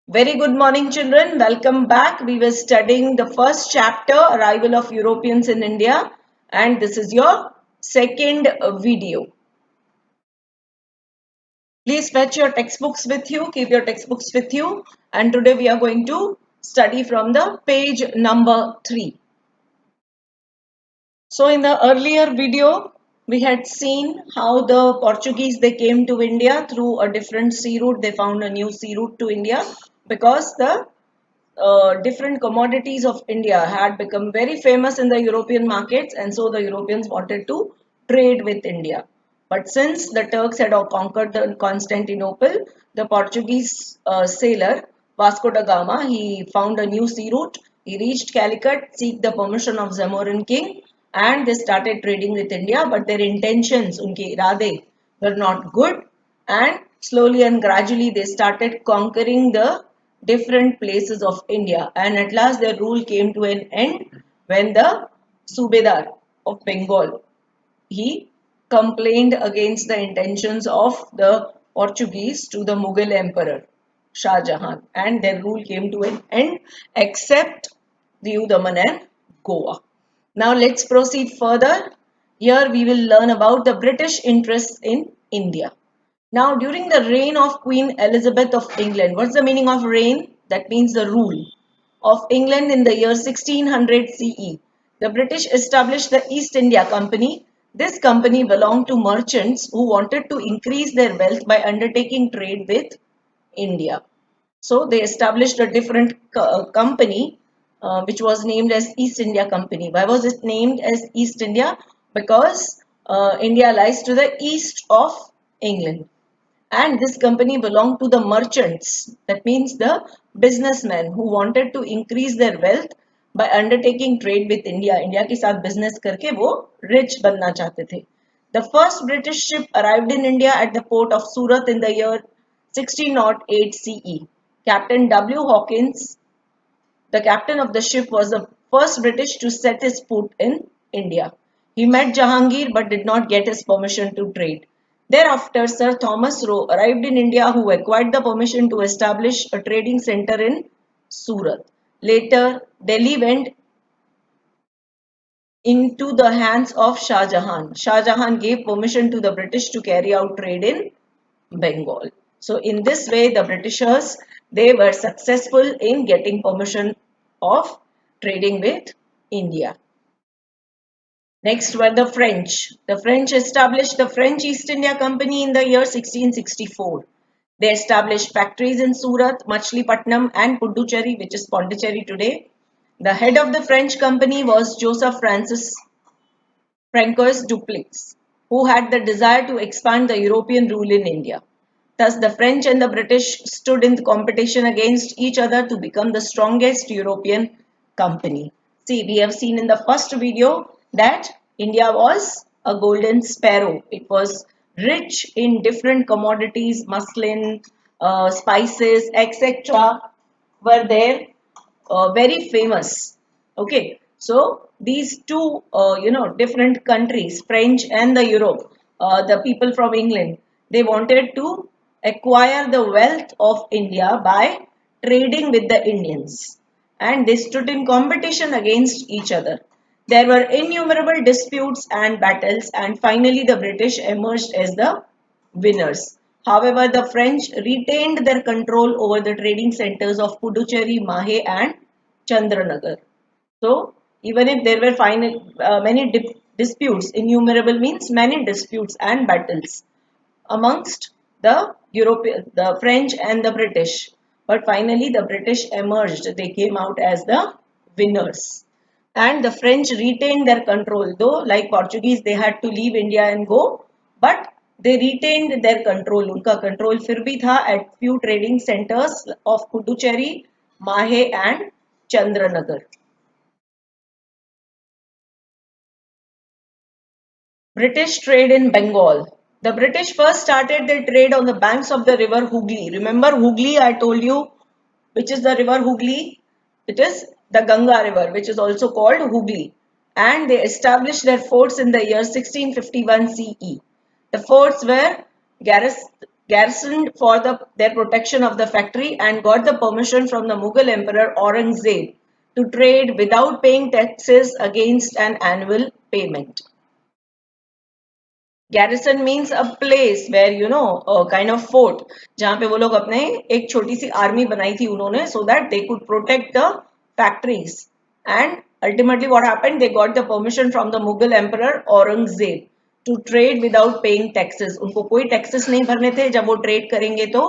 Very good morning, children. Welcome back. We were studying the first chapter, Arrival of Europeans in India, and this is your second video. Please fetch your textbooks with you, keep your textbooks with you, and today we are going to study from the page number 3. So in the earlier video, we had seen how the Portuguese they came to India through a different sea route. They found a new sea route to India because the different commodities of India had become very famous in the European markets, and so the Europeans wanted to trade with India. But since the Turks had conquered the Constantinople, the Portuguese sailor Vasco da Gama he found a new sea route. He reached Calicut, seek the permission of Zamorin king, and they started trading with India. But their intentions, unke irade, were not good, and slowly and gradually they started conquering the different places of India, and at last their rule came to an end when the Subedar of Bengal he complained against the intentions of the Portuguese to the Mughal emperor Shah Jahan, and their rule came to an end except Diu Daman and Goa. Now let's proceed further. Here we will learn about the British interests in India. Now, during the reign of Queen Elizabeth of England, what's the meaning of reign? That means the rule of England in the year 1600 CE. The British established the East India Company. This company belonged to merchants who wanted to increase their wealth by undertaking trade with India. So they established a different company which was named as East India Company. Why was it named as East India? Because India lies to the east of England, and this company belonged to the merchants, that means the businessmen who wanted to increase their wealth by undertaking trade with India के साथ business करके वो rich बनना चाहते थे. The first British ship arrived in India at the port of Surat in the year 1608 CE. Captain W. Hawkins, the captain of the ship, was the first British to set his foot in India. He met Jahangir but did not get his permission to trade. Thereafter, Sir Thomas Roe arrived in India, who acquired the permission to establish a trading center in Surat. Later, Delhi went into the hands of Shah Jahan. Shah Jahan gave permission to the British to carry out trade in Bengal. So in this way, the Britishers they were successful in getting permission of trading with India. Next were the French. The French established the French East India Company in the year 1664. They established factories in Surat, Machilipatnam and Puducherry, which is Pondicherry today. The head of the French company was Joseph Francis Francois Dupleix, who had the desire to expand the European rule in India. Thus, the French and the British stood in competition against each other to become the strongest European company. See, we have seen in the first video that India was a golden sparrow. It was rich in different commodities, muslin, spices, etc. were there, very famous. Okay, so these two, different countries, French and the Europe, the people from England, they wanted to acquire the wealth of India by trading with the Indians, and they stood in competition against each other. There were innumerable disputes and battles, and finally the British emerged as the winners. However, the French retained their control over the trading centers of Puducherry, Mahe, and Chandranagar. So, even if there were many disputes, innumerable means many disputes and battles amongst the French and the British. But finally, the British emerged. They came out as the winners. And the French retained their control. Though, like Portuguese, they had to leave India and go. But they retained their control. उनका control फिर भी था at few trading centers of Puducherry, Mahe and Chandranagar. British trade in Bengal. The British first started their trade on the banks of the river Hooghly. Remember Hooghly, I told you, which is the river Hooghly? It is the Ganga river, which is also called Hooghly. And they established their forts in the year 1651 CE. The forts were garrisoned for their protection of the factory and got the permission from the Mughal Emperor Aurangzeb to trade without paying taxes against an annual payment. Garrison means a place where a kind of fort जहाँ पे वो लोग अपने एक छोटी सी army बनाई थी उन्होंने so that they could protect the factories and ultimately what happened they got the permission from the Mughal Emperor Aurangzeb to trade without paying taxes उनको कोई taxes नहीं भरने थे जब वो trade करेंगे तो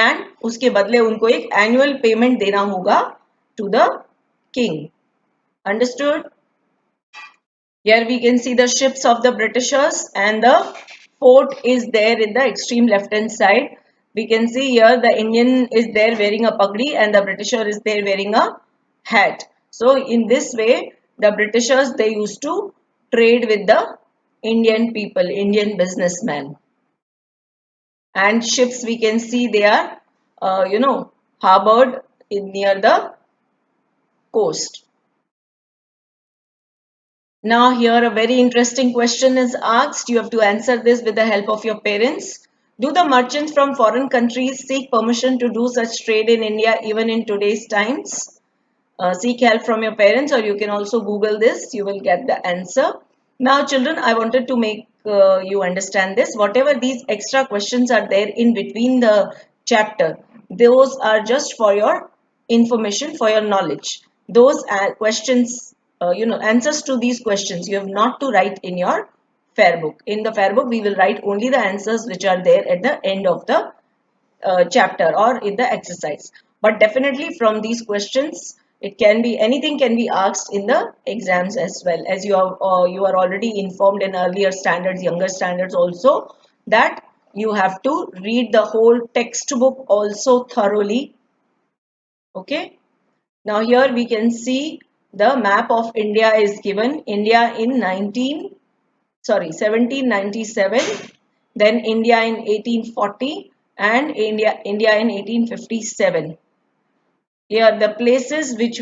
and उसके बदले उनको एक annual payment देना होगा to the king. Understood? Here we can see the ships of the Britishers and the fort is there in the extreme left hand side. We can see here the Indian is there wearing a pagdi and the Britisher is there wearing a hat. So in this way the Britishers they used to trade with the Indian people, Indian businessmen. And ships we can see they are harbored near the coast. Now here a very interesting question is asked. You have to answer this with the help of your parents. Do the merchants from foreign countries seek permission to do such trade in India even in today's times? Seek help from your parents or you can also Google this. You will get the answer. Now children, I wanted to make you understand this. Whatever these extra questions are there in between the chapter, those are just for your information, for your knowledge. Those questions, answers to these questions, you have not to write in your fair book. In the fair book, we will write only the answers which are there at the end of the chapter or in the exercise. But definitely from these questions, it can be anything can be asked in the exams as well. As you are already informed in earlier standards, younger standards also that you have to read the whole textbook also thoroughly. Okay. Now here we can see the map of India is given. India in 1797, then India in 1840 and India in 1857. Here the places which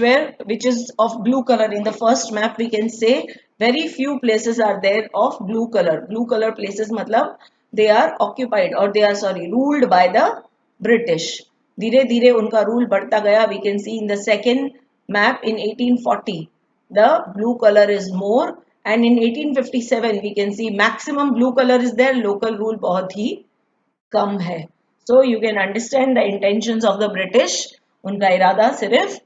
is of blue color in the first map we can say very few places are there of blue color. Blue color places matlab they are occupied or they are ruled by the British. धीरे धीरे उनका rule बढ़ता गया. We can see in the second map in 1840 the blue color is more and in 1857 we can see maximum blue color is there. Local rule बहुत ही कम है. So you can understand the intentions of the British. उनका इरादा सिर्फ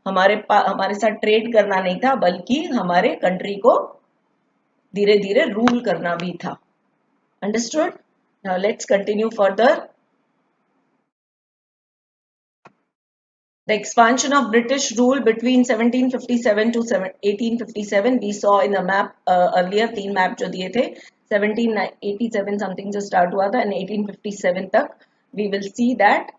हमारे साथ trade करना नहीं था बल्कि हमारे कंट्री को धीरे धीरे रूल करना भी था. Understood? Now let's continue further. The expansion of British rule between 1757 to 1857 we saw in the map earlier. तीन map जो दिए थे 1787 something से start हुआ था and 1857 तक we will see that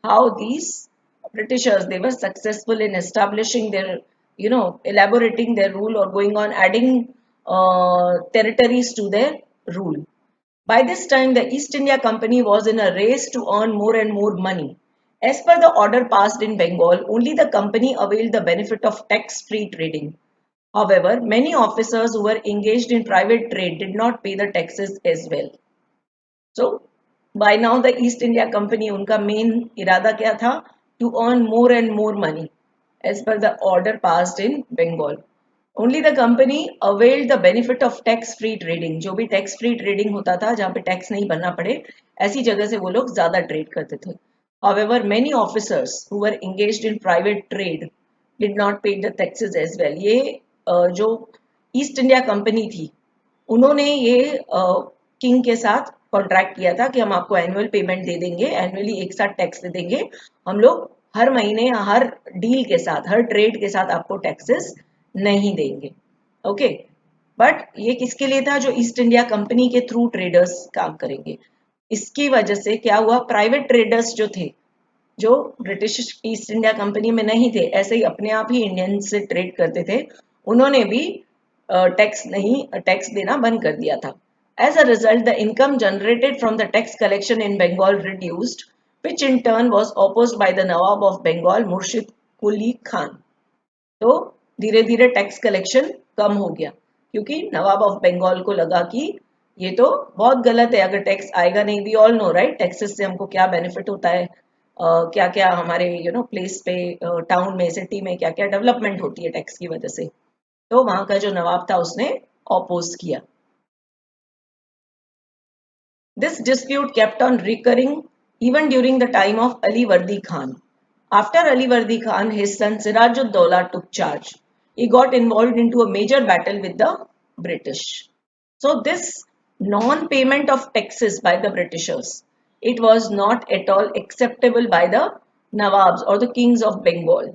how these Britishers they were successful in establishing their elaborating their rule or going on adding territories to their rule. By this time, the East India Company was in a race to earn more and more money. As per the order passed in Bengal, only the company availed the benefit of tax-free trading. However, many officers who were engaged in private trade did not pay the taxes as well. So, by now the East India Company, उनका main इरादा क्या था? To earn more and more money as per the order passed in Bengal. Only the company availed the benefit of tax free trading. जो भी tax free trading होता था जहाँ पे tax नहीं भरना पड़े ऐसी जगह से वो लोग ज़्यादा trade करते थे. However, many officers who were engaged in private trade did not pay the taxes as well. ये जो ईस्ट इंडिया कंपनी थी उन्होंने ये किंग के साथ कॉन्ट्रैक्ट किया था कि हम आपको एनुअल पेमेंट दे देंगे, एनुअली एक साथ टैक्स दे देंगे, हम लोग हर महीने हर डील के साथ हर ट्रेड के साथ आपको टैक्सेस नहीं देंगे. ओके. बट ये किसके लिए था? जो ईस्ट इंडिया कंपनी के थ्रू ट्रेडर्स काम करेंगे. इसकी वजह से क्या हुआ? प्राइवेट ट्रेडर्स जो थे जो ब्रिटिश ईस्ट इंडिया कंपनी में नहीं थे ऐसे ही अपने आप ही इंडियन से ट्रेड करते थे उन्होंने भी टैक्स देना बंद कर दिया था. As a result, the income generated from the tax collection in Bengal reduced, which in turn was opposed by the Nawab of Bengal, Murshid Quli Khan. तो धीरे धीरे टैक्स कलेक्शन कम हो गया क्योंकि नवाब ऑफ बंगाल को लगा कि ये तो बहुत गलत है अगर टैक्स आएगा नहीं. We all know right taxes से हमको क्या बेनिफिट होता है, क्या क्या हमारे प्लेस पे, टाउन में, सिटी में क्या क्या डेवलपमेंट होती है टैक्स की वजह से. तो वहां का जो नवाब था उसने ऑपोज किया. This dispute kept on recurring even during the time of Ali Vardi Khan. After Ali Vardi Khan, his son Sirajud-Dowla took charge. He got involved into a major battle with the British. So this non-payment of taxes by the Britishers, it was not at all acceptable by the Nawabs or the kings of Bengal.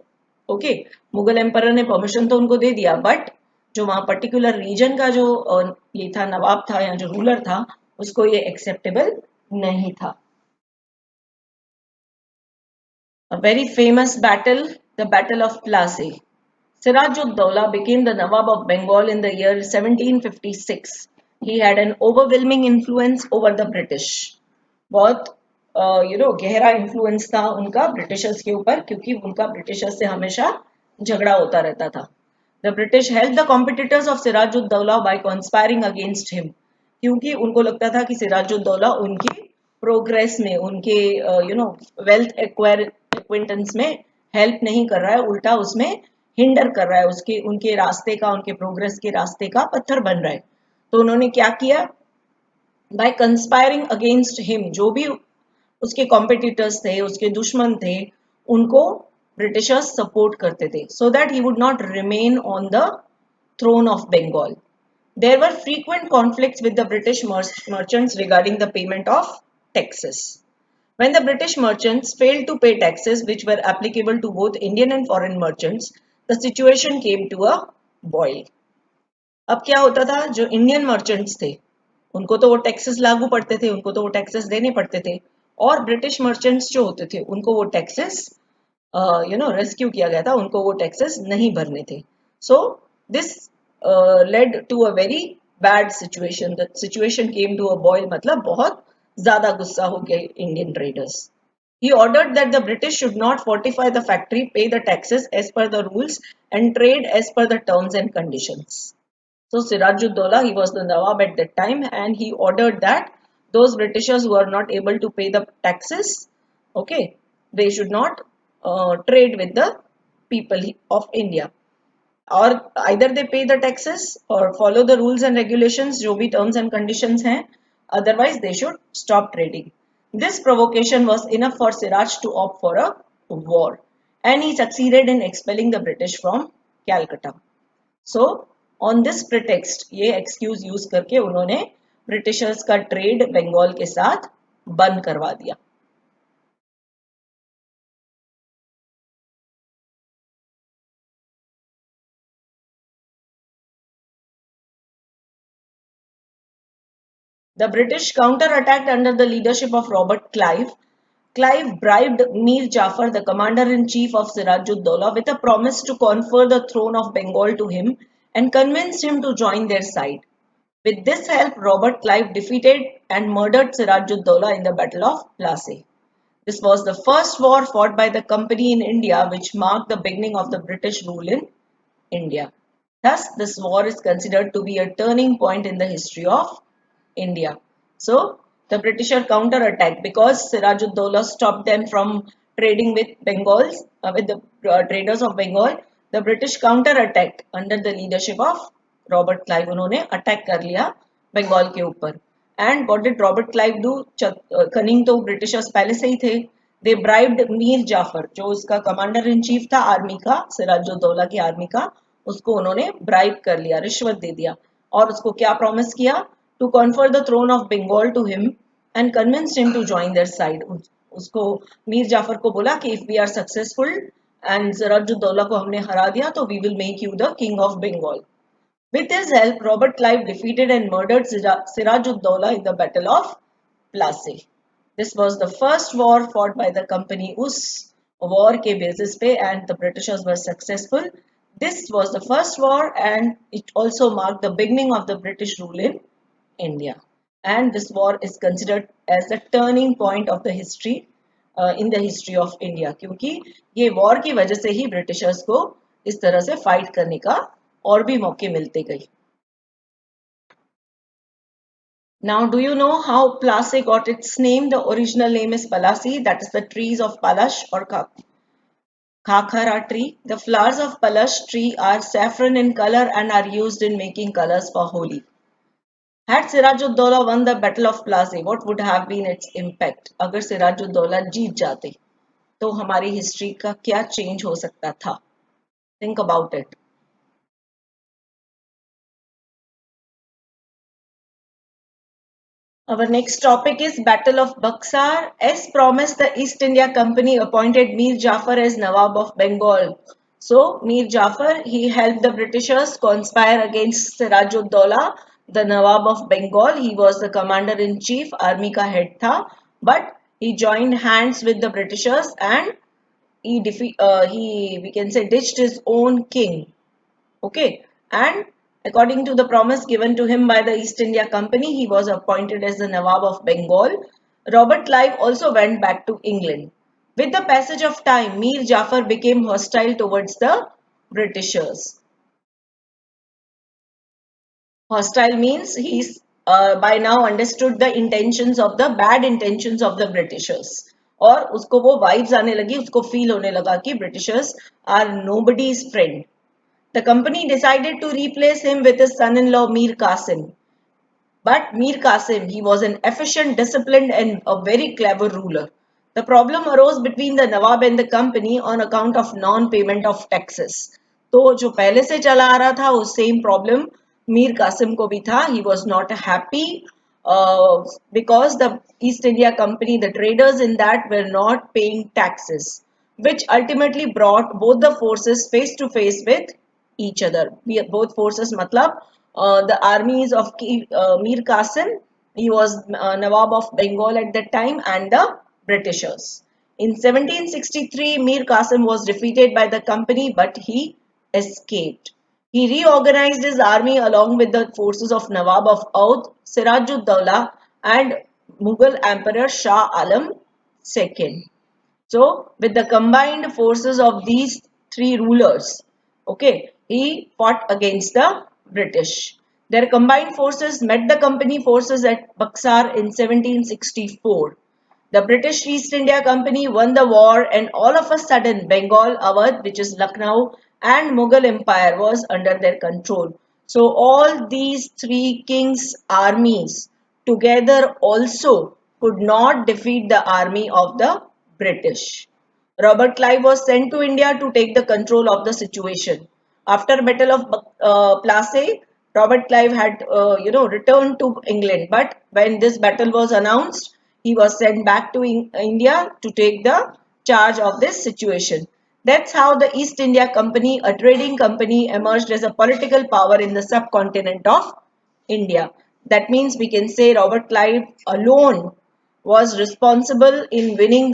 Okay, Mughal emperor ने permission तो उनको दे दिया, but जो वहां particular reason का जो ये था, नवाब था या जो रूलर था, उसको ये एक्सेप्टेबल नहीं था. A very famous battle, the Battle of Plassey. Siraj-ud-Dowla became the Nawab of Bengal in the year 1756. He had an overwhelming influence over the British. बहुत गहरा इन्फ्लुएंस था उनका ब्रिटिशर्स के ऊपर, क्योंकि उनका ब्रिटिशर्स से हमेशा झगड़ा होता रहता था. The British help the competitors of Sirajuddaula by conspiring against him, क्योंकि उनको लगता था कि सिराजुद्दौला उनकी प्रोग्रेस में, उनके वेल्थ एक्विंटेंस में हेल्प नहीं कर रहा है, उल्टा उसमें हिंडर कर रहा है, उसके उनके रास्ते का, उनके प्रोग्रेस के रास्ते का पत्थर बन रहा है. तो उन्होंने क्या किया, बाय कंस्पायरिंग अगेंस्ट हिम, जो भी उसके कॉम्पिटिटर्स थे, उसके दुश्मन थे, उनको ब्रिटिशर्स सपोर्ट करते थे, so that he would not remain on the throne of Bengal. There were frequent conflicts with the British merchants regarding the payment of taxes. When the British merchants failed to pay taxes which were applicable to both Indian and foreign merchants, the situation came to a boil. अब क्या होता था, जो Indian merchants थे उनको तो वो taxes लागू पड़ते थे, उनको तो वो टैक्सेस देने पड़ते थे, और ब्रिटिश मर्चेंट्स जो होते थे उनको वो टैक्सेस रेस्क्यू किया गया था, उनको वो टैक्सेस नहीं भरने थे. So this led to a very bad situation. The situation came to a boil, मतलब बहुत ज्यादा गुस्सा हो गए Indian traders. He ordered that the British should not fortify the factory, pay the taxes as per the rules, and trade as per the terms and conditions. So Sirajuddaulah, he was the Nawab at that time, and he ordered that those Britishers who are not able to pay the taxes, okay, they should not trade with the people of India. Or either they pay the taxes or follow the rules and regulations, जो भी terms and conditions हैं, otherwise they should stop trading. This provocation was enough for Siraj to opt for a war, and he succeeded in expelling the British from Calcutta. So on this pretext, ये excuse use करके उन्होंने Britishers का trade Bengal के साथ बंद करवा दिया. The British counter-attacked under the leadership of Robert Clive. Clive bribed Mir Jafar, the commander-in-chief of Sirajud-Dowla, with a promise to confer the throne of Bengal to him and convinced him to join their side. With this help, Robert Clive defeated and murdered Sirajud-Dowla in the Battle of Plassey. This was the first war fought by the company in India, which marked the beginning of the British rule in India. Thus, this war is considered to be a turning point in the history of India. So, the Britishers counter-attacked because Sirajuddaulah stopped them from trading with Bengals, with the traders of Bengal. The British counter-attacked under the leadership of Robert Clive. उन्होंने attack कर लिया बंगाल के ऊपर. And what did Robert Clive do? Cunning तो Britishers पहले से ही थे. They bribed Mir Jafar, जो उसका कमांडर इन चीफ था आर्मी का, सिराजुद्दौला की आर्मी का, उसको उन्होंने ब्राइब कर लिया, रिश्वत दे दिया, और उसको क्या प्रॉमिस किया, to confer the throne of Bengal to him and convinced him to join their side. उसको, मीर जाफर को बोला कि if we are successful and Sirajuddaula को हमने हरा दिया तो we will make you the king of Bengal. With his help, Robert Clive defeated and murdered Siraj-ud-Dowla in the Battle of Plassey. This was the first war fought by the company. उस war के basis पे and the Britishers were successful. This was the first war and it also marked the beginning of the British rule in India. And this war is considered as the turning point of the history in the history of India. क्योंकि ये war की वजह से ही Britishers को इस तरह से fight करने का और भी मौके मिलते गए. Now, do you know how Plassey got its name? The original name is Palasi, that is the trees of Palash or Khakhara tree. The flowers of Palash tree are saffron in color and are used in making colors for Holi. Had Sirajuddaula won the Battle of Plassey, what would have been its impact? अगर सिराजुद्दौला जीत जाते तो हमारी history का क्या change हो सकता था? Think about it. Our next topic is Battle of Buxar. As promised, the East India Company appointed Mir Jafar as Nawab of Bengal. So, Mir Jafar, he helped the Britishers conspire against Sirajuddaula, the Nawab of Bengal. He was the commander-in-chief, army ka head tha, but he joined hands with the Britishers and he we can say ditched his own king. Okay, and according to the promise given to him by the East India Company, he was appointed as the Nawab of Bengal. Robert Clive also went back to England. With the passage of time, Mir Jafar became hostile towards the Britishers. Hostile means he's by now understood the intentions of the bad intentions of the Britishers. और उसको वो vibes आने लगी, उसको feel होने लगा कि Britishers are nobody's friend. The company decided to replace him with his son-in-law Mir Qasim. But Mir Qasim, he was an efficient, disciplined and a very clever ruler. The problem arose between the Nawab and the company on account of non-payment of taxes. तो जो पहले से चला आ रहा था वो same problem Mir Qasim को भी था. He was not happy because the East India Company, the traders in that were not paying taxes, which ultimately brought both the forces face to face with each other. Both forces matlab the armies of Mir Qasim, he was Nawab of Bengal at that time, and the Britishers. In 1763, Mir Qasim was defeated by the company, but he escaped. He reorganized his army along with the forces of Nawab of Oudh, Sirajuddaulah, and Mughal Emperor Shah Alam II. So, with the combined forces of these three rulers, okay, he fought against the British. Their combined forces met the company forces at Buxar in 1764. The British East India Company won the war, and all of a sudden, Bengal, Awadh, which is Lucknow, and Mughal Empire was under their control. So, all these three kings' armies together also could not defeat the army of the British. Robert Clive was sent to India to take the control of the situation. After Battle of Plassey, Robert Clive had returned to England, but when this battle was announced, he was sent back to India to take the charge of this situation. That's how the East India Company, a trading company, emerged as a political power in the subcontinent of India. That means we can say Robert Clive alone was responsible in winning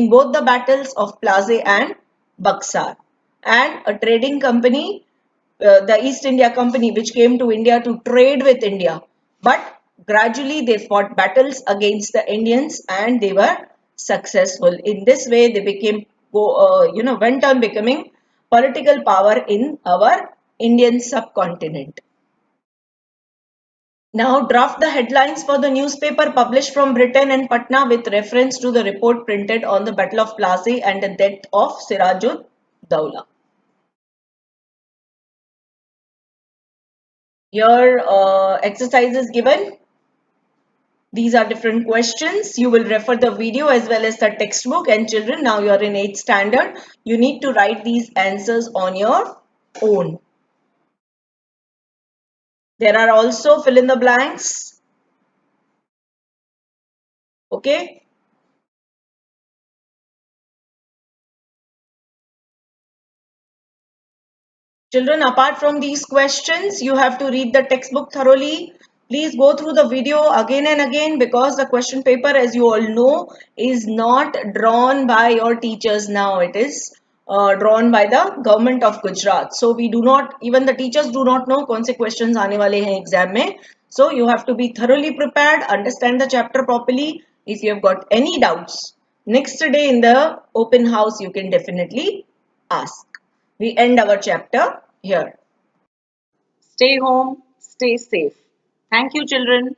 both the battles of Plassey and Buxar. And a trading company, the East India Company, which came to India to trade with India, but gradually they fought battles against the Indians and they were successful. In this way, they became, went on becoming political power in our Indian subcontinent. Now draft the headlines for the newspaper published from Britain and Patna with reference to the report printed on the Battle of Plassey and the death of Sirajud Dowla. Your exercise is given. These are different questions. You will refer the video as well as the textbook, and children, now you are in 8th standard. You need to write these answers on your own. There are also fill in the blanks. Okay. Children, apart from these questions, you have to read the textbook thoroughly. Please go through the video again and again because the question paper, as you all know, is not drawn by your teachers now. It is drawn by the government of Gujarat. So we do not, even the teachers do not know कौन से questions आने वाले हैं exam में. So you have to be thoroughly prepared, understand the chapter properly. If you have got any doubts, next day in the open house, you can definitely ask. We end our chapter here. Stay home, stay safe. Thank you, children.